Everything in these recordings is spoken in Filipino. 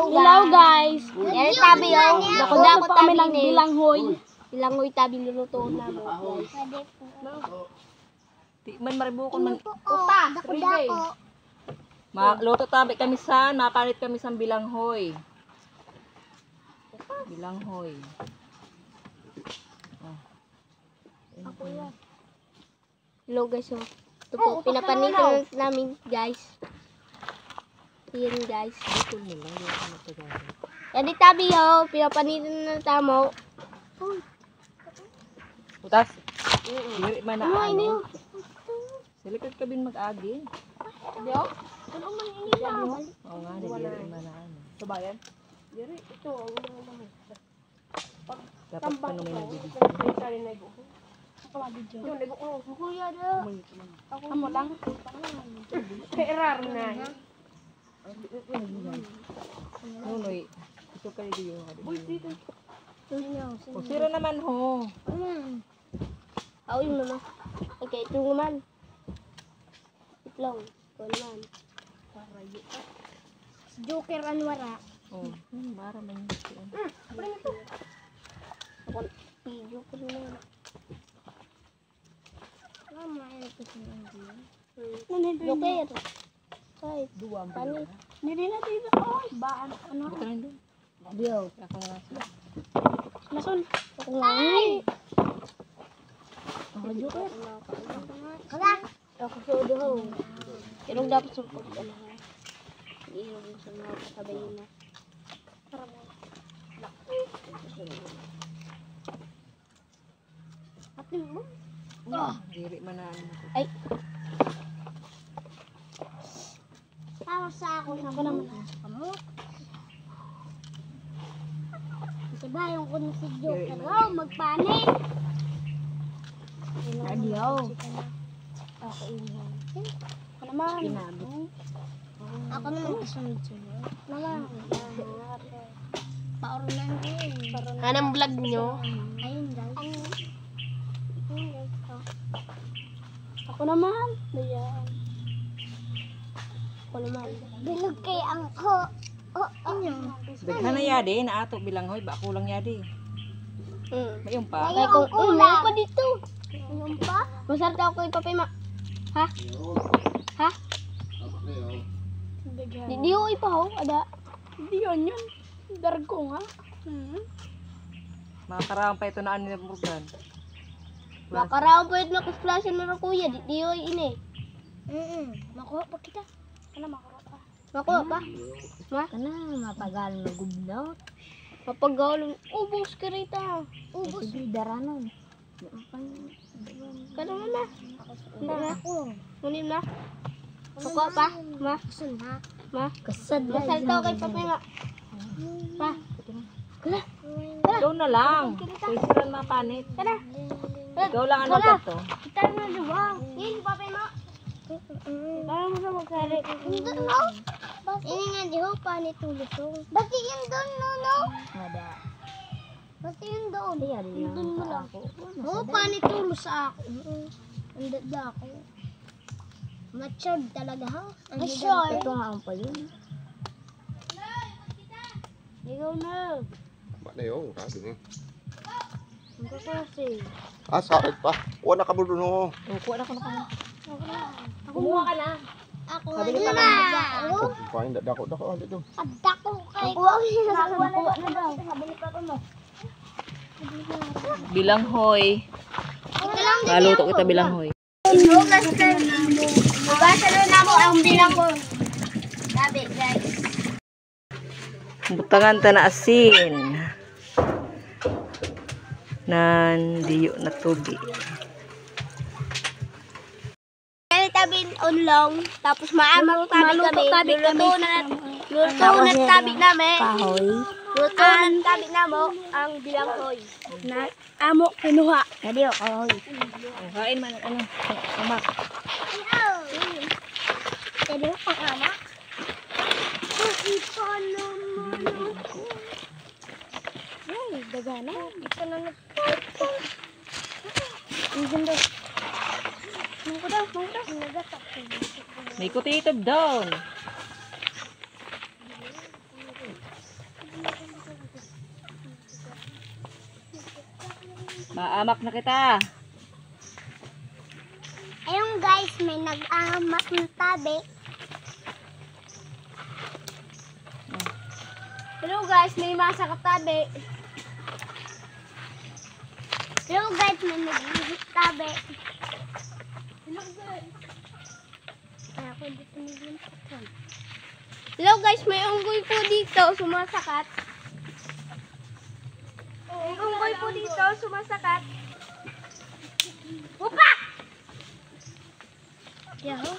Hello guys. Yan tabi yung Dako kami ng bilanghoy. Bilanghoy tabi lulutuin na mo guys. Di man maribukon man. Upa, dako. Luto tabi kami mapalit kami sa bilanghoy. Bilanghoy. Hello guys, oh. Ito po, pinapanitan namin guys. Yan guys. Yan di tabi yo, pinapanitan na tamo. Putas. Diri man na ano. Silikod ka bin mag-agi. Diyo? Ano man ini lang? Oo nga, diri man na ano. Subayan? Diri, ito. Dapat pa nung may nagbibigay. Kuya daw. Amo lang. Erar na. Nunoy. Ito ka dito yung dito. Ano? O sira naman ho. Ako yung mama. Okay, ito naman. Itlong. Ito naman. Joker Anwara. Oh, mara man yun. Ako, Joker naman. Mama, ito siya. Joker. Say, Dua ang panis. Hindi na dito. Oh, baan ano? Ito rin doon. Diyo. Ako nga sila. Nasun. Ako nga. Ako Joker. Kala. Ako sa udo. Pero dapat sa pag ano ha. Iirog mo sa mga katabayin na. Para mo. Atin mo. Diri man na ano. Ay. Para sa ako naman. Amo. Diba yung kung si Joker raw magpanik. Adiyo. Ako inhan. Ako naman. Ako naman kasunod-sunod. Naman. Paurunan ko yun. Anong vlog nyo? Ayun guys. Ayun guys. Ako naman. Ayan. Ako naman. Bilog kay angko. Ano? Daghan na yadi, naato bilanghoy, ba ako lang yadi. Mayroon pa. Kaya kung una pa dito. Mayroon pa? Masarap daw ko ipapima. Ha? Ha? Di ko ipaw. Ada. Hindi yun yun. Dargo nga. Mga karang pa ito na ano ng Morgan. Makaraon po ito nakusplasyan mo na kuya. Di ko ini. Makuha pa kita. Ano makarot ka? Makuha pa. Ma? Ano, matagal na gublaw. Mapagalan. Ubos ka rita. Ubos. Sige, daranon. Kano na. Hindi na. Kunin na. Makuha pa. Ma? Ma? Kasad na. Masal to kay Papa nga. Pa. Kala. Ikaw na lang. Kaya sila mapanit. Kala. Ikaw lang ano ba to? Kita na diba? Hindi Papa nga. Para mo sa magkari. Hindi no. Ini nga di ho pa ni tulusong. Dati yun doon no. Ada. Dati yun doon. Yun Doon mo lang. Ho pa ni tulos sa ako. Andad na ako. Matured talaga ha. Matured. Ito nga ang pa yun. Ikaw na. Bạn này không? Cá đừng. Ang kasi. Sao pa? Wala ka mo doon oh. Kuha na ko na kami. Kumuha ka na. Ako na na. Fine, dako dito. Kadako kay ko. Nakuha na daw. Sabili pa ko mo. Bilanghoy. Ito lang din. Maluto kita bilanghoy. Inugas ka na mo. Mabasa na mo ang bilang ko. Sabi guys. Butangan ta na asin. Nandiyo na tubig. Kaya tabi unlong. Tapos maamang tabi kami. Luluto na tabi namin. Kahoy. Luto na tabi namo ang bilanghoy. Na, amo kinuha. Kadi o kahoy. Kain man ano. Amak. Kadi o pang amak. Ito naman ako. Ay, dagana. Ito na nagpapalito. Ang ganda. Mungko daw. Nagatak. May kutitib down. Maamak na kita. Ayun guys, may nag-amak ng tabi. Hello guys, may masa katabi. Hello guys, may nag-ihip tabi. Hello guys. Ay, ako dito nag-ihip. Hello guys, may unggoy po dito, sumasakat. May unggoy po dito, sumasakat. Upa! Yaho.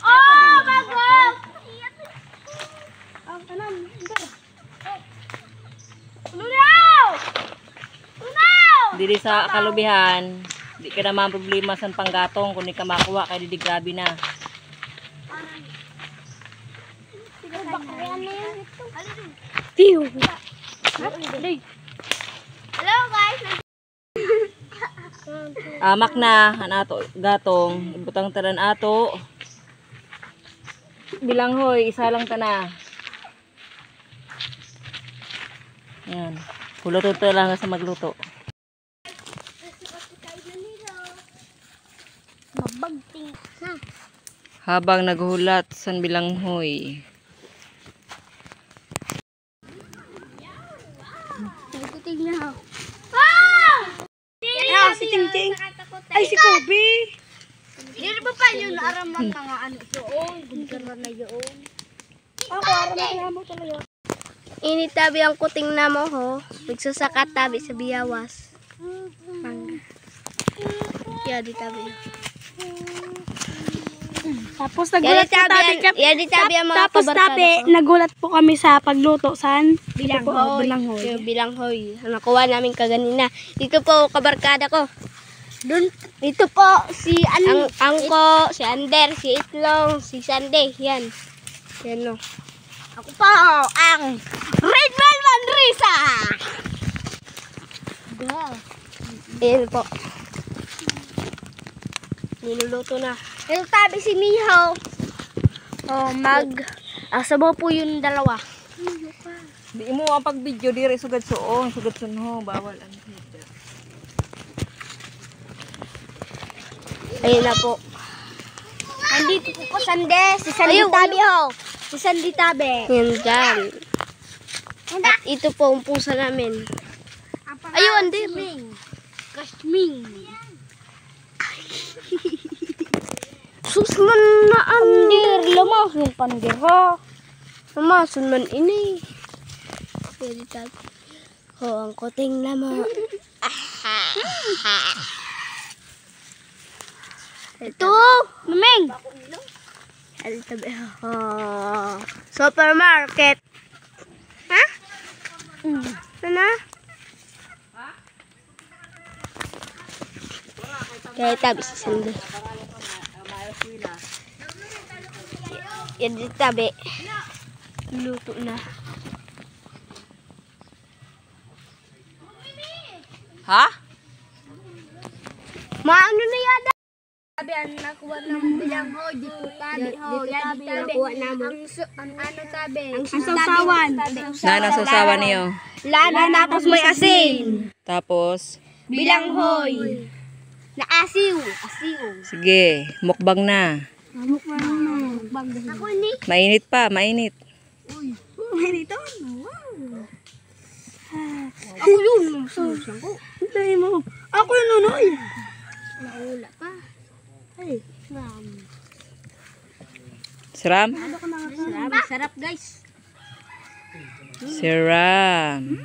Oh, bagong! Ang kanan, Lunaw! Lunaw! Dili sa kalubihan, di ka naman problema sa panggatong kung di ka makuha kay di grabe na. Bakyan na yun ito. Tiyo. Hello guys. Amak na an ato gatong ibutang tanan ato. Bilanghoy, isa lang ta na. Yan. Huluto to lang sa magluto. Mabagting. Ha? Habang naghulat san bilanghoy. Tingnan ako. Ah, si Ting. Ay, si Kobe. Hindi ba pa yun araman mga ano yun? Gudkaran na yun. Ako, araw mo talaga. Initabi ang kuting na mo ho. Magsasakat tabi sa biyawas. Mangga. Kaya di tabi. Tapos nagulat po tabi. Yan di tabi ang mga Tapos kabarkada tabi, ko. nagulat po kami sa pagluto. Saan? Bilanghoy. Bilanghoy. Yung bilanghoy. Nakuha namin kaganina. Dito po kabarkada ko. Doon. Dito po si Angko, si Ander, si Itlong, si Sunday. Yan. Yan o. Ako po ang Red Velvet Risa. Ayan po. Niluluto na. Yung tabi si Miho. Oh, sabaw po yung dalawa. Di mo ang pag-video diri sugad suon, sugad sunho, bawal ang video. Ayun na po. Nandito po Sande. Si Sandy tabi ho. Si Sandy tabi. Yan dyan. At ito po ang pusa namin. Ayun, din. Kasming. Susman na andir. Lamas yung pandir ha. Lamasun man ini. Pwede tabi. Ho, ang kuting naman. Ito, Mameng. Supermarket. Ha? Ano? Kaya tabi sa sindi. Yan di tabi. Luto na. Ha? Maano na yada? Tabi, ang nakuha ng bilanghoy. Dito tabi. Yan, Nakuha namin. Ang ano tabi? Ang sasawan. Na nasasawa niyo. Lana tapos may asin. Tapos Bilanghoy. Na asiw. Asiw. sige, mukbang na. Ako ni. Mainit pa, mainit. Ako yun. Hintayin mo. Ako yung nunoy. Naula pa. Ay. Siram? Sarap guys. Siram.